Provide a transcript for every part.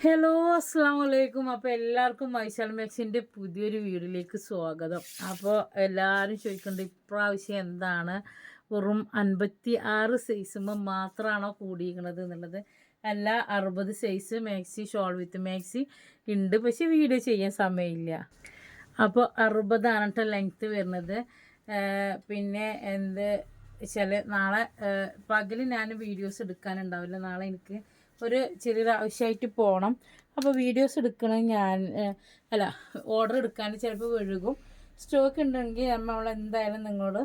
Hello അസ്സാം വലൈക്കും. അപ്പോൾ എല്ലാവർക്കും വൈശാൽ മാക്സിൻ്റെ പുതിയൊരു വീഡിയോയിലേക്ക് സ്വാഗതം. അപ്പോൾ എല്ലാവരും ചോദിക്കുന്നുണ്ട് ഇപ്രാവശ്യം എന്താണ് വെറും 56 സൈസുമ്പോൾ മാത്രമാണോ കൂടിയിരിക്കുന്നത് എന്നുള്ളത്. അല്ല, 60 സൈസ് മാക്സി ഷോൾ വിത്ത് മാക്സി ഉണ്ട്, പക്ഷെ വീഡിയോ ചെയ്യാൻ സമയമില്ല. അപ്പോൾ 60ആണ് കേട്ടോ ലെങ്ത്ത് വരുന്നത്. പിന്നെ എന്ത് വെച്ചാൽ നാളെ പകൽ ഞാൻ വീഡിയോസ് എടുക്കാനുണ്ടാവില്ല. നാളെ എനിക്ക് ഒരു ചെറിയൊരു ആവശ്യമായിട്ട് പോകണം. അപ്പോൾ വീഡിയോസ് എടുക്കണം ഞാൻ അല്ല ഓർഡർ എടുക്കാൻ ചിലപ്പോൾ വഴുകും. സ്റ്റോക്ക് ഉണ്ടെങ്കിൽ നമ്മൾ എന്തായാലും നിങ്ങളോട്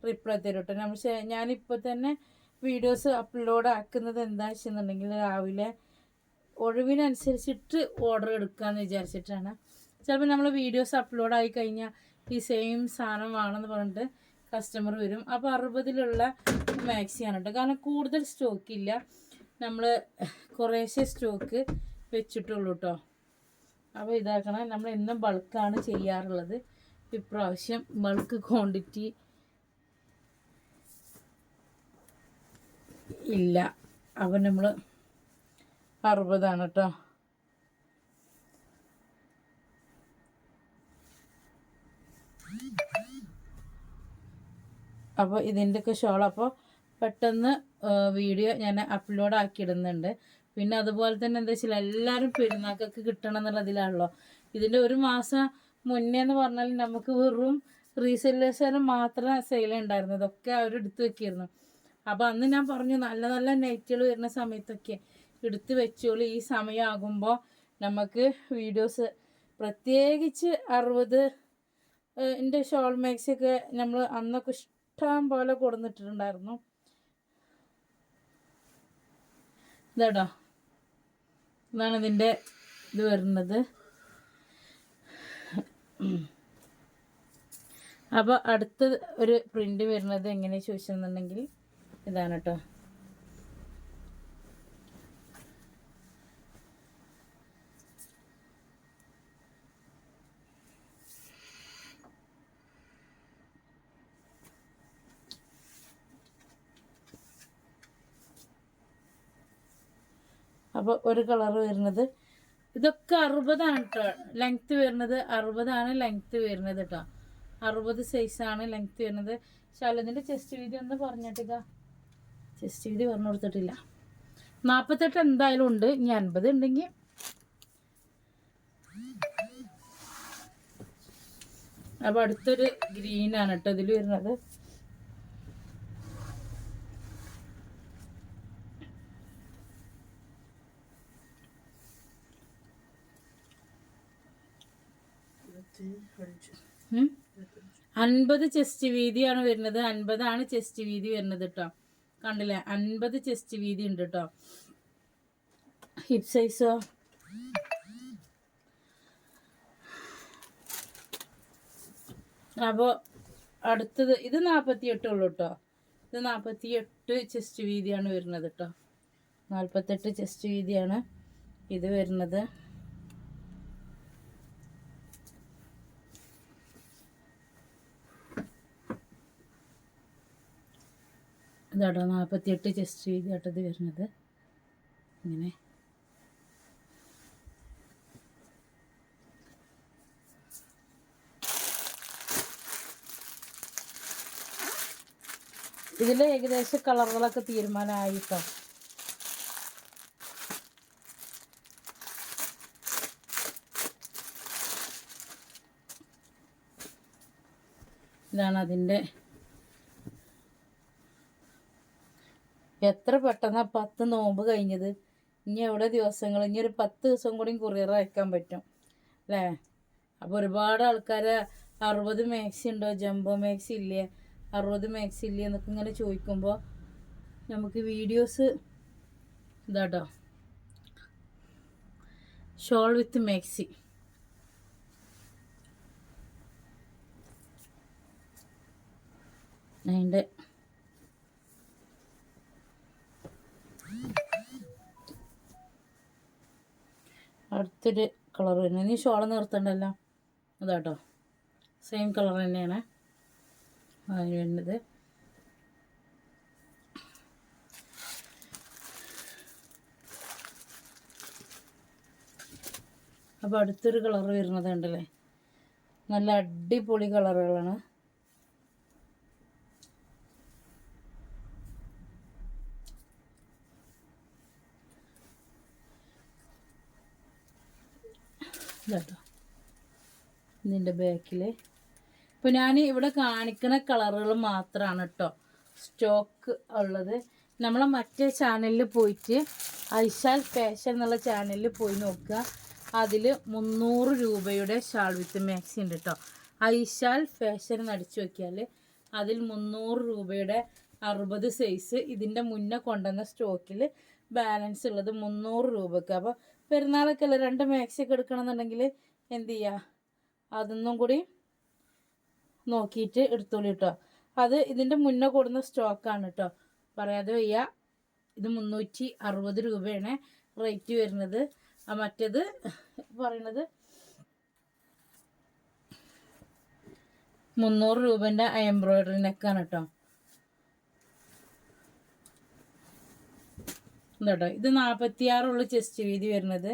റിപ്ലൈ തരും കേട്ടോ. ഞാനിപ്പോൾ തന്നെ വീഡിയോസ് അപ്ലോഡ് ആക്കുന്നത് എന്താ വെച്ചെന്നുണ്ടെങ്കിൽ രാവിലെ ഒഴിവിനനുസരിച്ചിട്ട് ഓർഡർ എടുക്കാമെന്ന് വിചാരിച്ചിട്ടാണ്. ചിലപ്പോൾ നമ്മൾ വീഡിയോസ് അപ്ലോഡ് ആയി കഴിഞ്ഞാൽ ഈ സെയിം സാധനം വേണമെന്ന് പറഞ്ഞിട്ട് കസ്റ്റമർ വരും. അപ്പോൾ 60ലുള്ള മാക്സിയാണ് കേട്ടോ. കാരണം കൂടുതൽ സ്റ്റോക്കില്ല, നമ്മൾ കുറേശ്ശെ സ്റ്റോക്ക് വെച്ചിട്ടുള്ളൂ കേട്ടോ. അപ്പോൾ ഇതാക്കണം, നമ്മൾ എന്നും ബൾക്കാണ് ചെയ്യാറുള്ളത്. ഇപ്രാവശ്യം ബൾക്ക് ക്വാണ്ടിറ്റി ഇല്ല. അപ്പോൾ നമ്മൾ 60ആണ് കേട്ടോ. അപ്പോൾ ഇതിൻ്റെയൊക്കെ ഷോൾ അപ്പോൾ പെട്ടെന്ന് വീഡിയോ ഞാൻ അപ്ലോഡ് ആക്കിയിടുന്നുണ്ട്. പിന്നെ അതുപോലെ തന്നെ എന്താ വെച്ചാൽ എല്ലാവരും പെരുന്നാക്കൊക്കെ കിട്ടണം എന്നുള്ളതിലാണല്ലോ. ഇതിൻ്റെ ഒരു മാസം മുന്നേ എന്ന് പറഞ്ഞാൽ നമുക്ക് വെറും റീസെല്ലേഴ്സിന് മാത്രം സെയിൽ ഉണ്ടായിരുന്നു. ഇതൊക്കെ അവരെടുത്ത് വെക്കിയിരുന്നു. അപ്പോൾ അന്ന് ഞാൻ പറഞ്ഞു നല്ല നല്ല നൈറ്റുകൾ വരുന്ന സമയത്തൊക്കെ എടുത്ത് വെച്ചോളൂ. ഈ സമയമാകുമ്പോൾ നമുക്ക് വീഡിയോസ് പ്രത്യേകിച്ച് 60 ഷോൾ മാക്സിയൊക്കെ നമ്മൾ അന്നൊക്കെ ഇഷ്ടം പോലെ കൊടുന്നിട്ടുണ്ടായിരുന്നു. ഇതാട്ടോ, ഇതാണ് ഇതിൻ്റെ ഇത് വരുന്നത്. അപ്പോൾ അടുത്ത ഒരു പ്രിൻ്റ് വരുന്നത് എങ്ങനെയാണ് ചോദിച്ചെന്നുണ്ടെങ്കിൽ ഇതാണ് കേട്ടോ. അപ്പോൾ ഒരു കളർ വരുന്നത് ഇതൊക്കെ 60ആണ് കേട്ടോ ലെങ്ത്ത് വരുന്നത്. 60ആണ് ലെങ്ത്ത് വരുന്നത് കേട്ടോ. 60 സൈസാണ് ലെങ്ത്ത് വരുന്നത്. ശാലതിൻ്റെ ചെസ്റ്റ് വീതി ഒന്ന് പറഞ്ഞിട്ടില്ല, ചെസ്റ്റ് വീതി പറഞ്ഞു കൊടുത്തിട്ടില്ല. 48 എന്തായാലും ഉണ്ട്. ഇനി 50 ഉണ്ടെങ്കിൽ അപ്പോൾ അടുത്തൊരു ഗ്രീനാണ് കേട്ടോ ഇതിൽ വരുന്നത്. ും 50 ചെസ്റ്റ് വീതിയാണ് വരുന്നത്. 50ആണ് ചെസ്റ്റ് വീതി വരുന്നത് കേട്ടോ. കണ്ടില്ലേ, 50 ചെസ്റ്റ് വീതി ഉണ്ട് കേട്ടോ. ഹിപ്പ് സൈസോ അപ്പോൾ അടുത്തത് ഇത് 48 ഉള്ളൂ കേട്ടോ. ഇത് 48 ചെസ്റ്റ് വീതിയാണ് വരുന്നത് കേട്ടോ. 48 ചെസ്റ്റ് വീതിയാണ് ഇത് വരുന്നത്. ഇതാട്ടോ 48 ചെസ്റ്റ് വീതി ആട്ടോ ഇത് വരുന്നത്. ഇങ്ങനെ ഇതിൽ ഏകദേശം കളറുകളൊക്കെ തീരുമാനമായിട്ടോ. ഇതാണ് അതിൻ്റെ. എത്ര പെട്ടെന്ന് 10 നോമ്പ് കഴിഞ്ഞത്. ഇനി എവിടെ ദിവസങ്ങൾ, ഇനി ഒരു 10 ദിവസം കൂടി കൊറിയർ അയക്കാൻ പറ്റും അല്ലേ. അപ്പോൾ ഒരുപാട് ആൾക്കാർ 60 മാക്സി ഉണ്ടോ, ജംബോ മാക്സി ഇല്ലേ, 60 മാക്സി ഇല്ലേ എന്നൊക്കെ ഇങ്ങനെ ചോദിക്കുമ്പോൾ നമുക്ക് വീഡിയോസ് ഇതാട്ടോ ഷോൾ വിത്ത് മാക്സി. അതിൻ്റെ അടുത്തൊരു കളർ വരുന്നത്. ഇനി ഷോൾ നിർത്തണ്ടല്ലോ, അതാട്ടോ സെയിം കളർ തന്നെയാണ് അതിന് വരുന്നത്. അപ്പോൾ അടുത്തൊരു കളർ വരുന്നത് ഉണ്ടല്ലേ, നല്ല അടിപൊളി കളറുകളാണ്. ഇതാട്ടോ ഇതിൻ്റെ ബാക്കിൽ. ഇപ്പോൾ ഞാൻ ഇവിടെ കാണിക്കുന്ന കളറുകൾ മാത്രമാണ് കേട്ടോ സ്റ്റോക്ക് ഉള്ളത്. നമ്മളെ മറ്റേ ചാനലിൽ പോയിട്ട് ഐശാൽ ഫാഷൻ എന്നുള്ള ചാനലിൽ പോയി നോക്കുക. അതിൽ 300 രൂപയുടെ ഷാൾ വിത്ത് മാക്സി ഉണ്ട് കേട്ടോ. ഐശാൽ ഫാഷൻ എന്ന് അടിച്ചു നോക്കിയാൽ അതിൽ 300 രൂപയുടെ 60 സൈസ് ഇതിൻ്റെ മുന്നേ കൊണ്ടുവന്ന സ്റ്റോക്കിൽ ബാലൻസ് ഉള്ളത് 300 രൂപയ്ക്ക്. അപ്പോൾ പെരുന്നാളൊക്കെ അല്ലേ 2 മാക്സി ഒക്കെ എടുക്കണമെന്നുണ്ടെങ്കിൽ എന്ത് ചെയ്യുക, അതൊന്നും കൂടി നോക്കിയിട്ട് എടുത്തോളൂ കേട്ടോ. അത് ഇതിൻ്റെ മുന്നേ കൊടുന്ന സ്റ്റോക്കാണ് കേട്ടോ, പറയാതെ വയ്യ. ഇത് 360 രൂപയാണ് റേറ്റ് വരുന്നത്. മറ്റേത് പറയുന്നത് 300 രൂപേൻ്റെ എംബ്രോയിഡറി നെക്കാണ് കേട്ടോ. കേട്ടോ ഇത് 46 ചെസ്റ്റ് വീതി വരുന്നത്,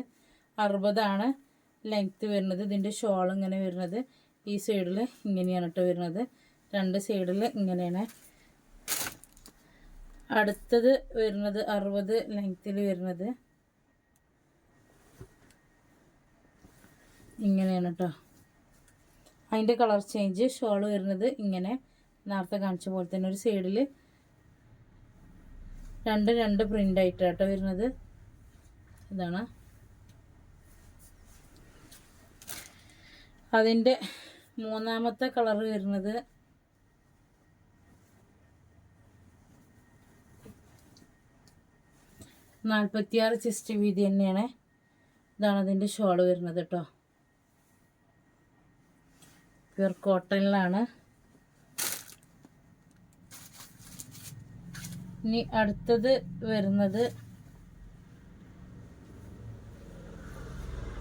60 ലെങ്ത്ത് വരുന്നത്. ഇതിൻ്റെ ഷോൾ ഇങ്ങനെ വരുന്നത് ഈ സൈഡിൽ ഇങ്ങനെയാണ് കേട്ടോ വരുന്നത്, 2 സൈഡിൽ ഇങ്ങനെയാണ്. അടുത്തത് വരുന്നത് 60 ലെങ്ത്തിൽ വരുന്നത് ഇങ്ങനെയാണ് കേട്ടോ. അതിൻ്റെ കളർ ചേഞ്ച്. ഷോൾ വരുന്നത് ഇങ്ങനെ നേരത്തെ കാണിച്ച പോലെ തന്നെ ഒരു സൈഡിൽ 2 പ്രിൻ്റ് ആയിട്ടാട്ടോ വരുന്നത്. ഇതാണ് അതിൻ്റെ മൂന്നാമത്തെ കളർ വരുന്നത്. നാൽപ്പത്തിയാറ് ചെസ്റ്റ് വീതി തന്നെയാണ്. ഇതാണ് അതിൻ്റെ ഷോൾ വരുന്നത് കേട്ടോ. പ്യുർ കോട്ടണിലാണ്. ഇനി അടുത്തത് വരുന്നത്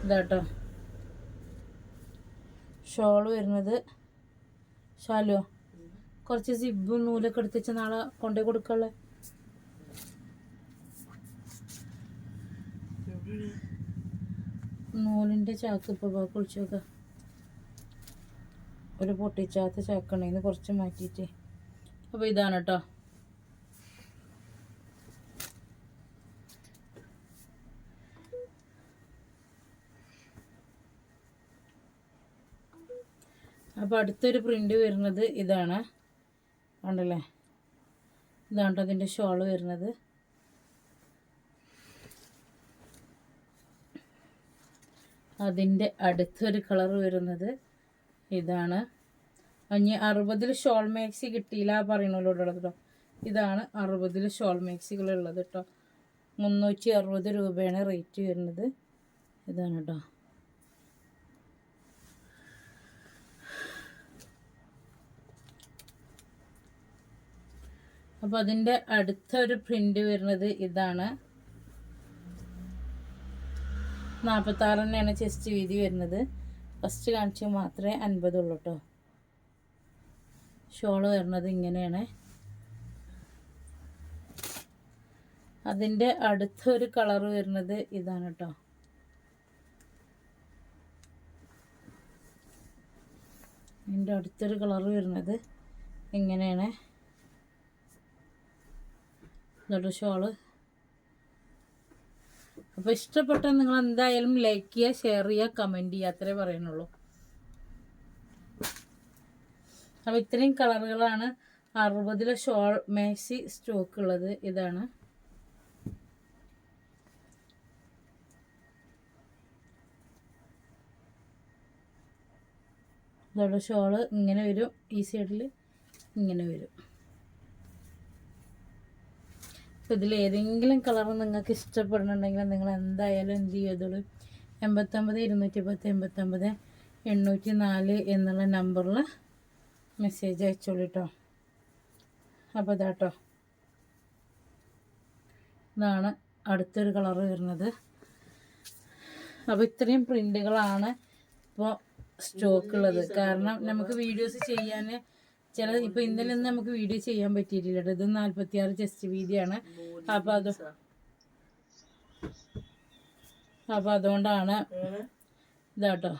ഇതാട്ടോ. ഷോൾ വരുന്നത് ഷാലോ കുറച്ച് സിബും നൂലൊക്കെ എടുത്ത് വെച്ച് നാളെ കൊണ്ടേ കൊടുക്കുള്ള. നൂലിൻ്റെ ചാക്ക് ഇപ്പോൾ കുളിച്ച് നോക്കാം. ഒരു പൊട്ടിച്ചാത്ത ചാക്കുണ്ടെങ്കിൽ കുറച്ച് മാറ്റിയിട്ട്. അപ്പോൾ ഇതാണ് കേട്ടോ. അപ്പോൾ അടുത്തൊരു പ്രിൻ്റ് വരുന്നത് ഇതാണ്, കണ്ടല്ലേ. ഇതാണ് കേട്ടോ അതിൻ്റെ ഷോൾ വരുന്നത്. അതിൻ്റെ അടുത്തൊരു കളർ വരുന്നത് ഇതാണ്. ഇനി 60 ഷോൾ മാക്സി കിട്ടിയില്ല പറയണല്ലോ കേട്ടോ. ഇതാണ് 60 ഷോൾ മാക്സികളുള്ളത് കേട്ടോ. 360 രൂപയാണ് റേറ്റ് വരുന്നത്. ഇതാണ് കേട്ടോ. അപ്പോൾ അതിൻ്റെ അടുത്തൊരു പ്രിൻ്റ് വരുന്നത് ഇതാണ്. 46 തന്നെയാണ് ചെസ്റ്റ് വീതി വരുന്നത്. ഫസ്റ്റ് കാണിച്ച് മാത്രമേ 50 ഉള്ളൂ കേട്ടോ. ഷോള് വരുന്നത് ഇങ്ങനെയാണ്. അതിൻ്റെ അടുത്തൊരു കളർ വരുന്നത് ഇതാണ് കേട്ടോ. ഇതിൻ്റെ അടുത്തൊരു കളർ വരുന്നത് ഇങ്ങനെയാണ്. ഇതോട്ട് ഷോള്. അപ്പോൾ ഇഷ്ടപ്പെട്ടാൽ നിങ്ങൾ എന്തായാലും ലൈക്ക് ചെയ്യുക, ഷെയർ ചെയ്യുക, കമൻറ്റ് ചെയ്യുക, അത്രേ പറയുന്നുള്ളൂ. അപ്പോൾ ഇത്രയും കളറുകളാണ് 60 ഷോൾ മാക്സി സ്റ്റോക്ക് ഉള്ളത്. ഇതാണ്. ഇതോടെ ഷോള് ഇങ്ങനെ വരും, ഈ സൈഡിൽ ഇങ്ങനെ വരും. ഇതിൽ ഏതെങ്കിലും കളർ നിങ്ങൾക്ക് ഇഷ്ടപ്പെടുന്നുണ്ടെങ്കിൽ നിങ്ങൾ എന്തായാലും എന്ത് ചെയ്തോളൂ, 89 210 89 804 എന്നുള്ള നമ്പറിൽ മെസ്സേജ് അയച്ചോളൂ കേട്ടോ. അപ്പോൾ ഇതാട്ടോ, ഇതാണ് അടുത്തൊരു കളർ വരുന്നത്. അപ്പോൾ ഇത്രയും പ്രിൻ്റുകളാണ് ഇപ്പോൾ സ്റ്റോക്ക് ഉള്ളത്. കാരണം നമുക്ക് വീഡിയോസ് ചെയ്യാൻ ഇപ്പോൾ ഇന്നലെ ഒന്നും നമുക്ക് വീഡിയോ ചെയ്യാൻ പറ്റിയിട്ടില്ല കേട്ടോ. ഇത് 46 ചെസ്റ്റ് വീതിയാണ്. അപ്പോൾ അതുകൊണ്ടാണ് ഇതാട്ടോ,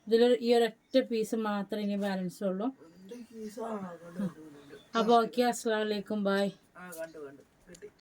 ഇതിലൊരു ഈ ഒരൊറ്റ പീസ് മാത്രമേ ഇനി ബാലൻസ് ഉള്ളൂ. അപ്പോൾ ഓക്കെ, അസ്സലാമു അലൈക്കും, ബൈ.